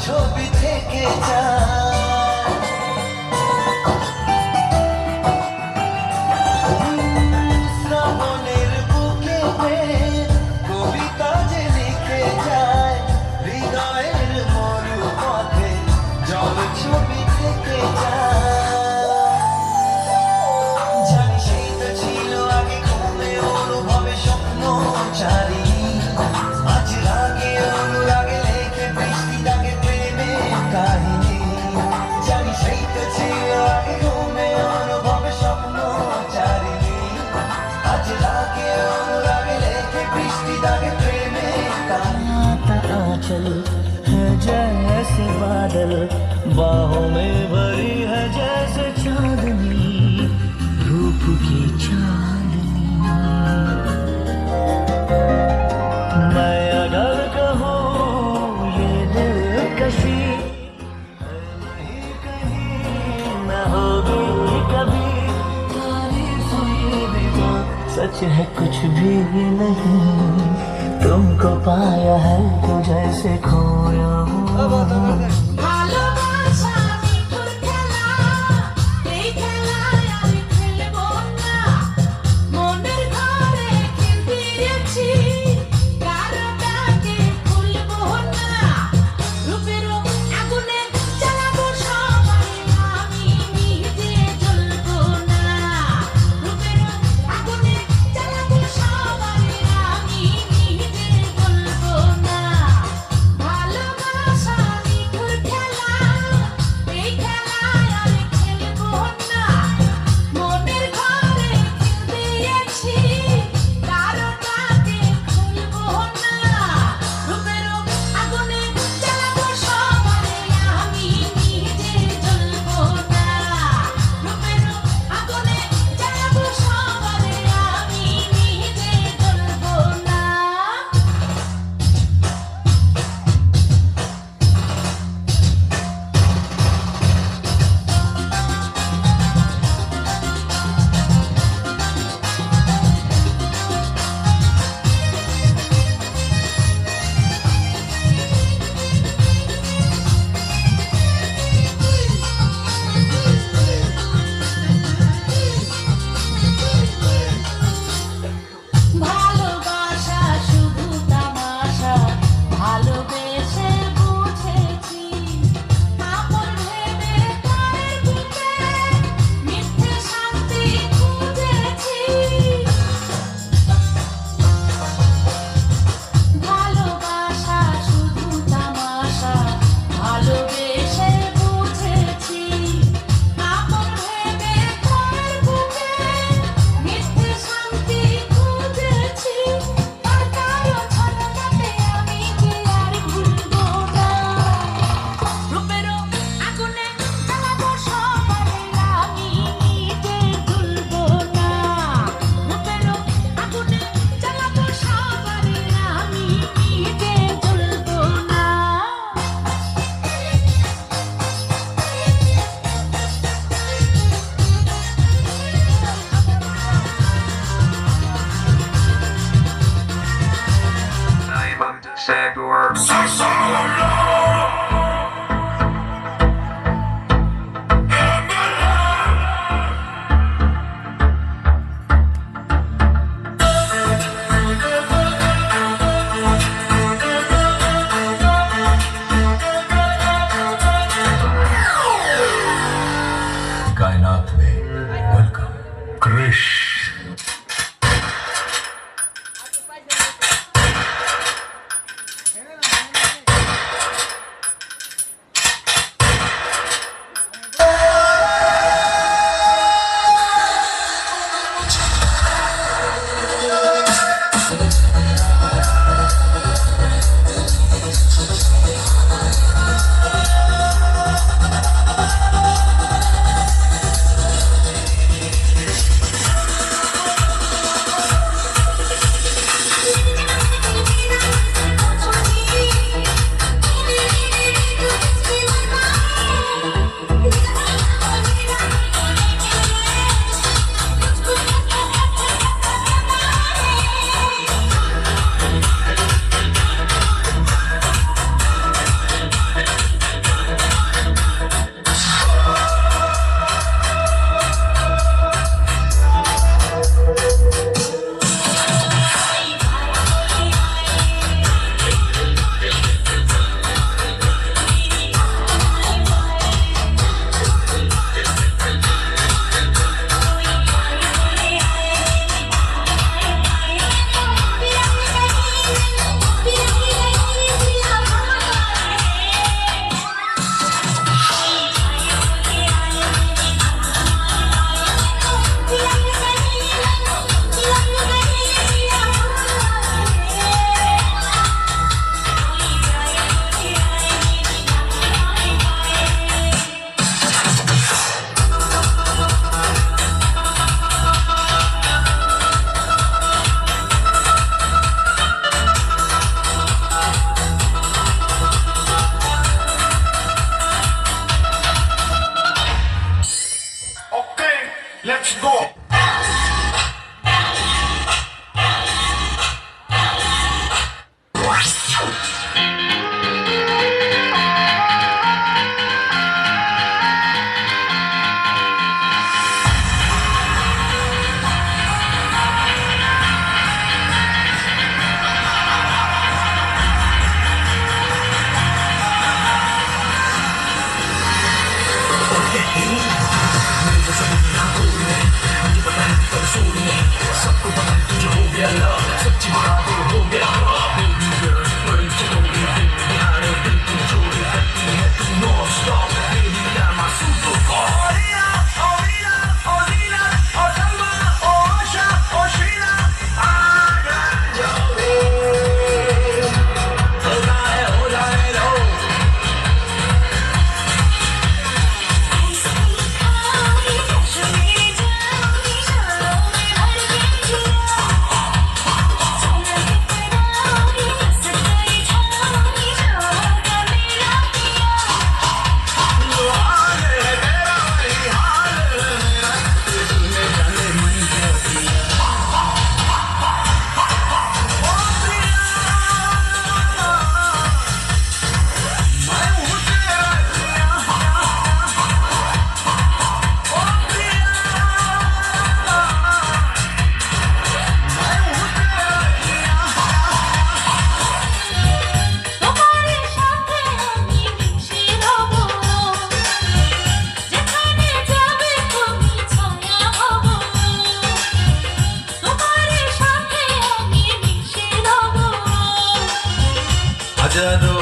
ছবি থেকে যায়। শ্রাবণের বুকে কবিতা যে লিখে যায়, হৃদয়ের মরু পথে জল ছবি থেকে যায়। জানি সেই তো ছিল আগে ঘুমে অনুভবে স্বপ্ন চারি, আজ রাগে অনুরাগে লেখে বৃষ্টি দাগে প্রেমের কাহিনী। জানি সেই তো ছিল আগে ঘুমে অনুভবে স্বপ্ন চারি, আজ রাগে অনুরাগে লেখে বৃষ্টি দাগে प्रेमेर आंचल है जैसे बादल, बाहों में भरी है जैसे चांदनी, रूप की चांदनी। मैं अगर कहूँ ये दिलकशी नहीं कहीं न होगी कभी, तारीफ ये भी तो सच है कुछ भी नहीं। तुमको पाया है तो जैसे खोया हूँ। कायनात में वेलकम क्रिश।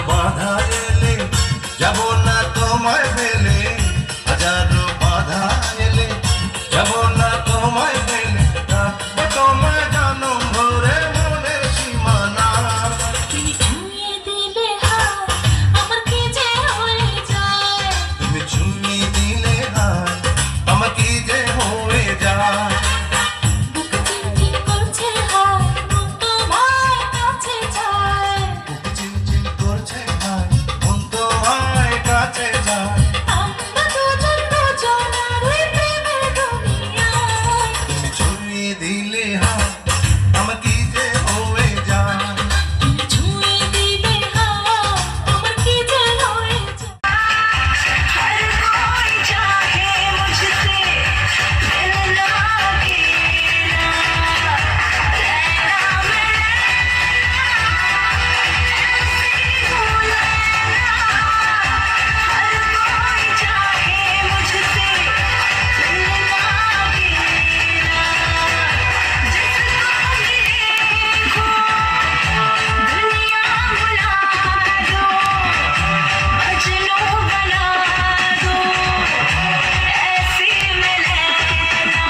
বাধা এলে যাব না তোমায় ফেলে, হাজারো বাধা এলে যাব না তোমায় ফেলে, রাখবো তোমায় জানো ভরে মনের সীমানা। তুমি ছুঁয়ে দিলে হাত আমার কি যে হয়ে যায়, তুমি ছুঁয়ে দিলে হাত আমার কি যে হয়ে যায়। বুক চিনচিন করছে হাত মন তোমার কাছে যায়, বুক চিনচিন করছে হাত মন তোমায় কাছে যায়। আমরা দুজন দুজনার ওই প্রেমের দুনিয়ায়। তুমি ছুঁয়ে দিলে হাত আমার কি যে হয়ে যায়। তুমি ছুঁয়ে দিলে হাত আমার কি যে হয়ে যায়। हर कोई चाहे मुझसे मिलना गिरना, रहना मैं ऐसी हूँ लैला। हर कोई चाहे मुझसे मिलना गिरना, जिसको मिले वो दुनिया भुला दो, मजनू बना दो, ऐसी मैं लैला।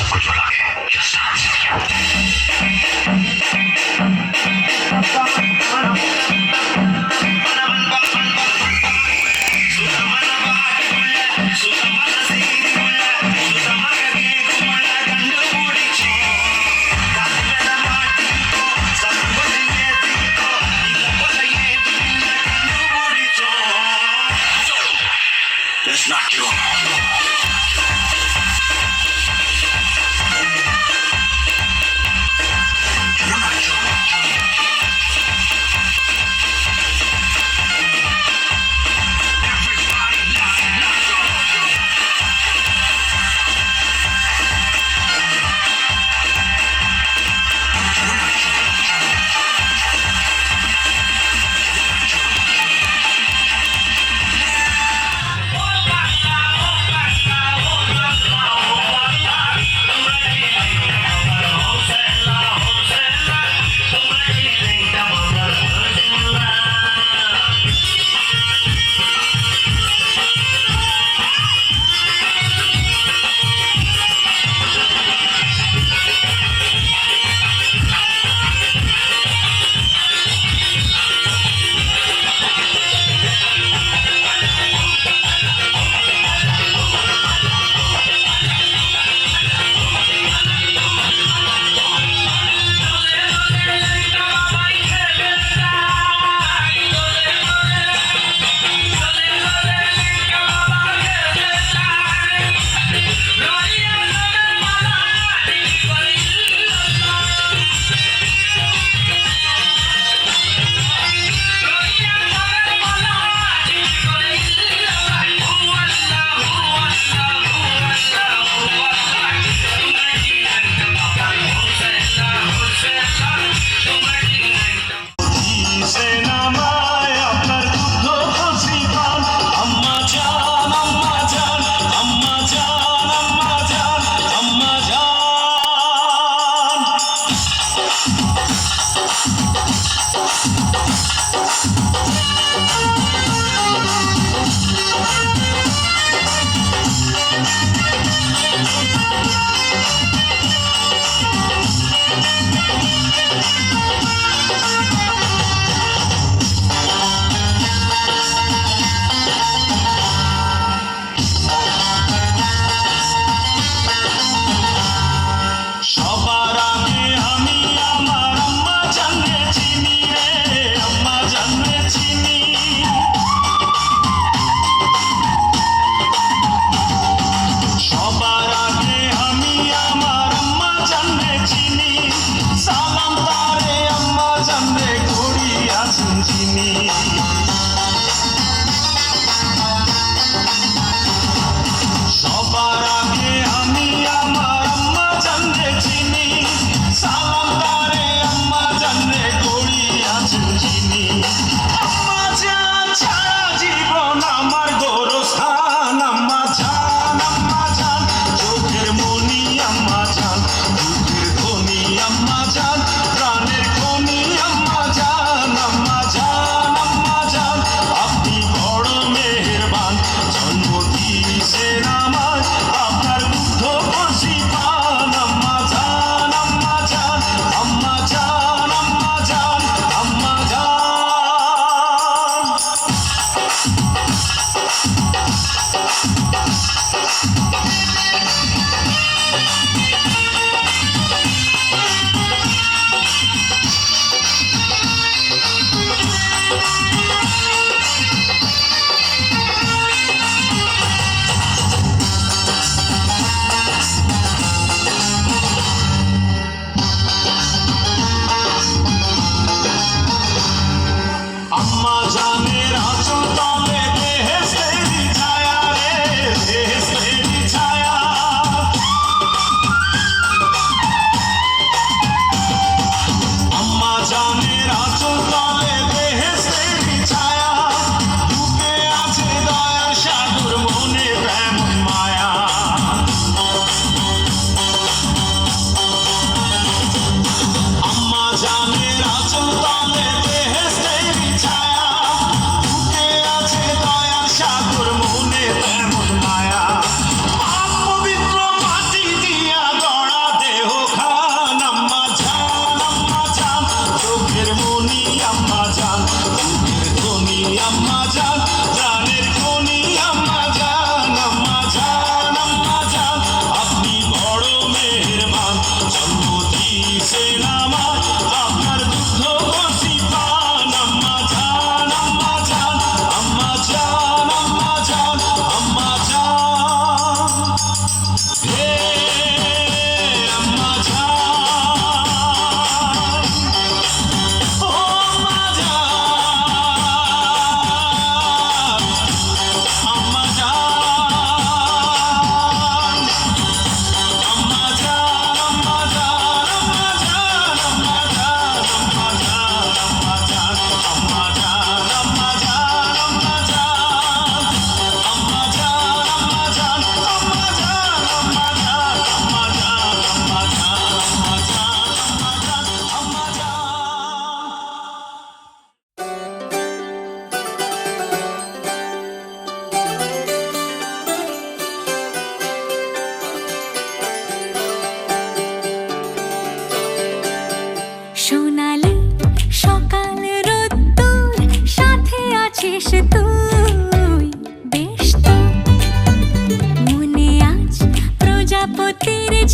सब कुछ भुला के just dance. Let's not kill him.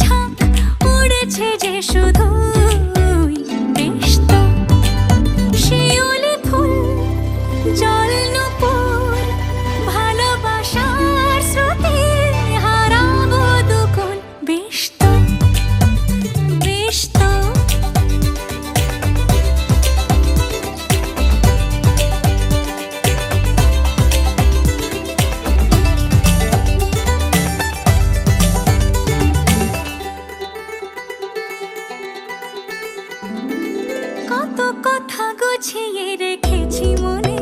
ঝাঁক উড়েছে যে শুধুই বেশ তো শিউলি ফুল জল নূপুর ভালোবাসার স্রোতে হারাবো দুকুল বেশ তো বেশ তো কত কথা গুছিয়ে রেখেছি মনে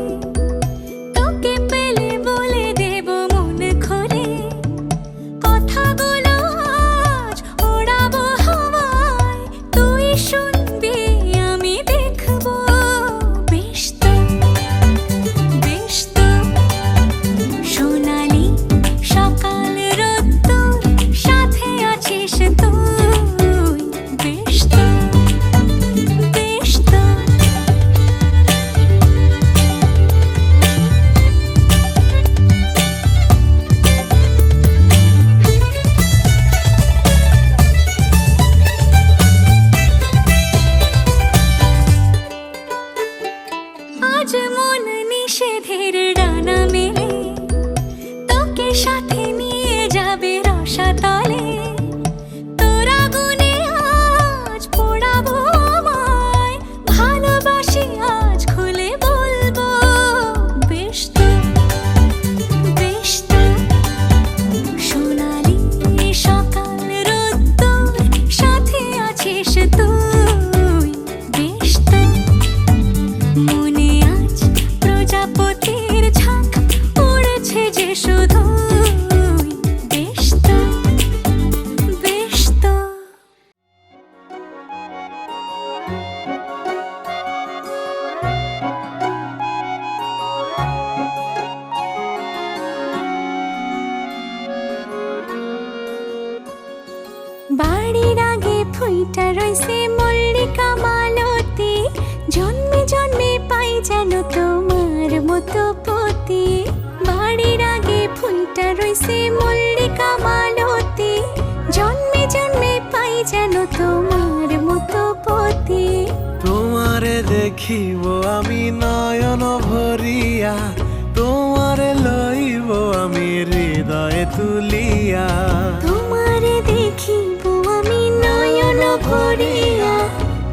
তোকে পেলে বলে দেব মন খুলে কথাগুলো আজ ওড়াবো হাওয়ায় তুই শুনবি আমি দেখবো বেশ তো বেশ তো সোনালি সকাল রোদ্দুর সাথে আছিস তুই বেশ তো বেশ তো আজ মন নিষেধের ডানা মেলে তোকে সাথে নিয়ে যাবে রসাতলে তোরা গুনে আজ পোড়াবো আমায় ভালোবাসি আজ খুলে বলবো বেশ তো বেশ তো সোনালি সকাল রোদ্দুর সাথে আছিস তুই বেশ তো মনে আজ প্রজাপতির ঝাঁক উড়েছে যে শুধুই বেশ তো বেশ তো বাড়ির আগে ফুইটা রইছে মল্লিকা মালতী জন্মে জন্মে পাই যেন তোমার মতো পতি বাড়ির আগে ফুইটা রইছে মল্লিকা মালতী জন্মে জন্মে পাই যেন তোমার মতো পতি তোমারে দেখিব আমি নয়ন ভরিয়া তোমারে লইব আমি হৃদয়ে তুলিয়া তোমারে দেখিব আমি নয়ন ভরিয়া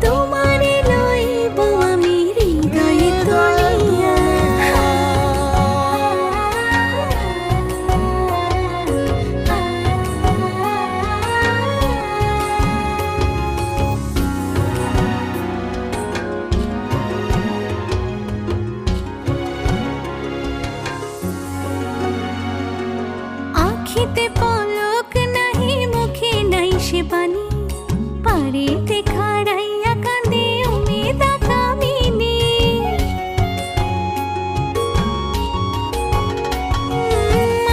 তোমারে লইব আমি হৃদয়ে তুলিয়া আখিতে পলক নাহি মুখে নাই সে বাণী পারেতে খাড়াইয়া কাঁদে উমেদা কামিনী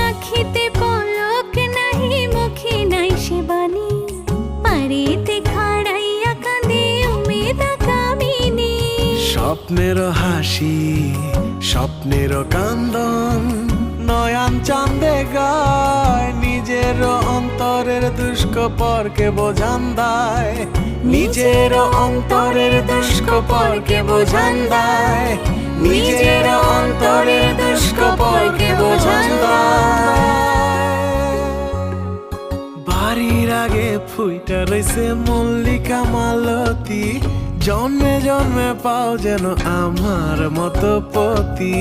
আখিতে পলক নাহি মুখে নাই সে বাণী পারেতে খাড়াইয়া কাঁদে উমেদা কামিনী স্বপ্নের হাসি স্বপ্নের কান্দন নয়ন চাঁদে গায় নিজের অন্তরের দুষ্কপরকে বোঝান দেয় নিজের অন্তরের দুষ্কপরকে বোঝান দেয় নিজের অন্তরের দুষ্কপরকে বোঝান দেয় বাড়ির আগে ফুইটা রইছে মল্লিকা মালতী জন্মে জন্মে পাও যেন আমার মতো পতি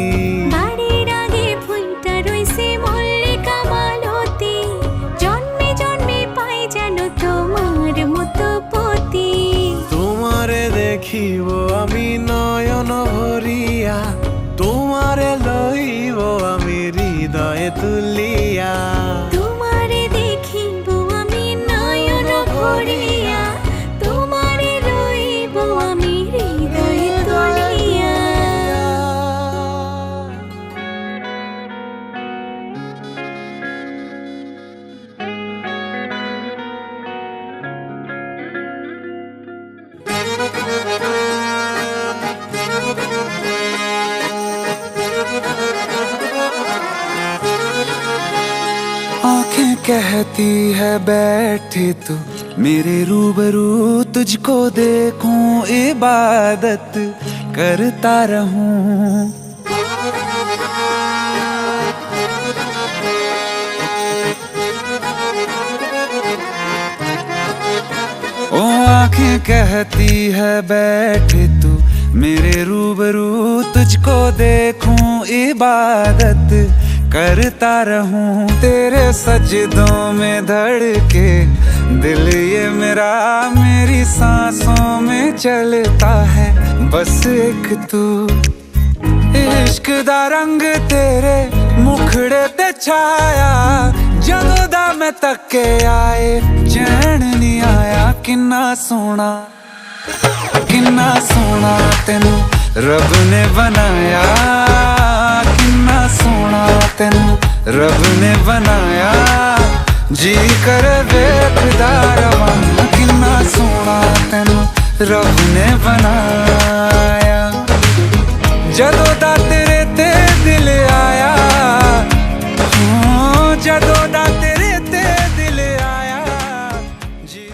বাড়ির আগে ফুলটা রইছে মল্লিকা মালতী জন্মে জন্মে পাই যেন তোমার মতো পতি তোমারে দেখিব আমি নয়ন ভরিয়া তোমারে লইব আমি হৃদয়ে তুলিয়া তোমারে দেখিব আমি নয়ন ভরিয়া তোমারে লইব আমি হৃদয়ে তুলিয়া आंखें कहती है बैठी तू मेरे रूबरू तुझको देखूं, इबादत करता रहूं। ओ आंखें कहती है बैठ तू मेरे रूबरू, तुझको देखूं, इबादत करता रहूं। तेरे सजदों में धड़के दिल ये मेरा, मेरी सांसों में चलता है बस एक तू। इश्क दा रंग तेरे मुखड़े ते छाया, जदों दा मैं तके आए चैन नहीं आया। किन्ना सोना तेनू रब ने बनाया, किन्ना सोना तेनू रब ने बनाया। जी कर वेखदा रवां, किन्ना सोना तेनू रब ने बनाया। जदों दा तेरे ते दिल आया, जदों दा तेरे ते दिल आया जी।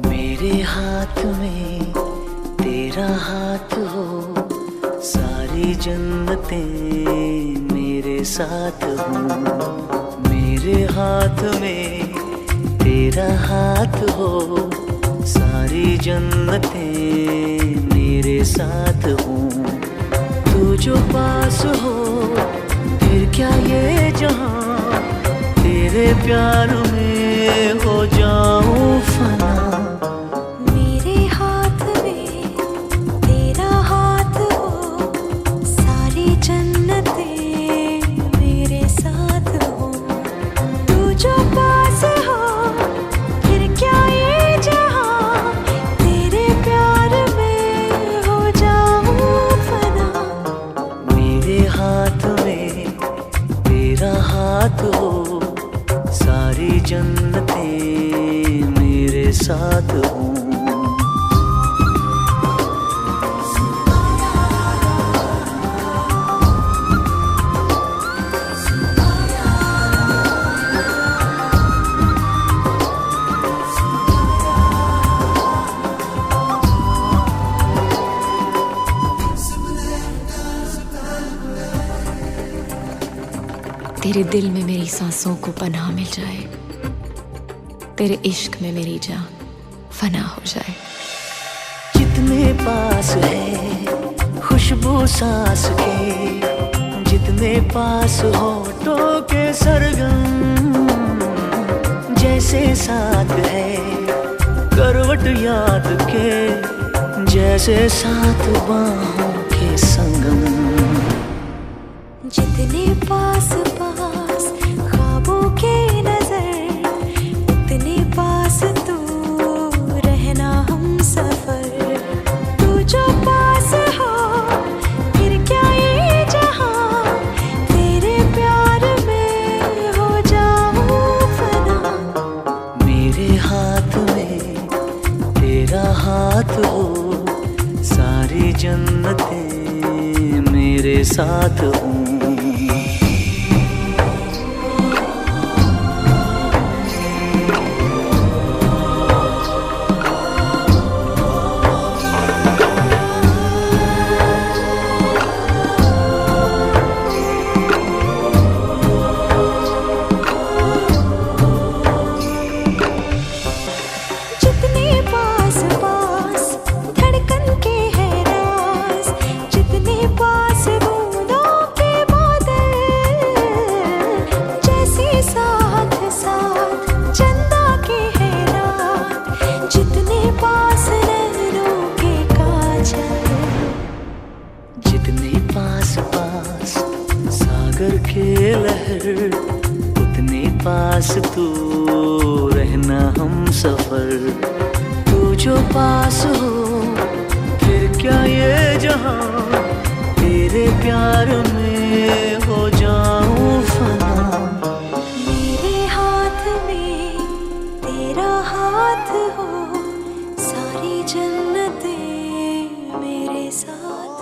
मेरे हाथ में तेरा हाथ हो, सारी जन्नतें मेरे साथ हो। मेरे हाथ में तेरा हाथ हो, सारी जन्नतें मेरे साथ हो। तू जो पास हो फिर क्या ये जहां, तेरे प्यार में हो जाऊं फना। मेरे हाथ में तेरा हाथ हो, सारी जन्नतें मेरे साथ हो। तू जो पास हो फिर क्या ये जहां, तेरे प्यार में हो जाऊं फना। मेरे हाथ में तेरा हाथ हो, सारी जन्नतें मेरे साथ हो। तेरे दिल में मेरी सांसों को पनाह मिल जाए, तेरे इश्क में मेरी जान फना हो जाए। जितने पास है खुशबू सांस के, जितने पास होठों के सरगम, जैसे साथ है करवट याद के, जैसे साथ बाहों के संगम। जितने पास पास ख्वाबों के नजर, उतने पास तू रहना हम सफर। तू जो पास हो फिर क्या ये जहां, तेरे प्यार में हो जाऊं फना। मेरे हाथ में तेरा हाथ हो, सारी जन्नतें मेरे साथ हो। जितने पास पास धड़कन के है राज, जितने पास बूंदों के बादल, जैसे साथ साथ चंदा के है रात, जितने पास नैनों के काजल। जितने पास पास सागर के लहर, उतने पास तू रहना सफर। तू जो पास हो फिर क्या ये जहां, तेरे प्यार में हो जाऊं फना। मेरे हाथ में तेरा हाथ हो, सारी जन्नतें मेरे साथ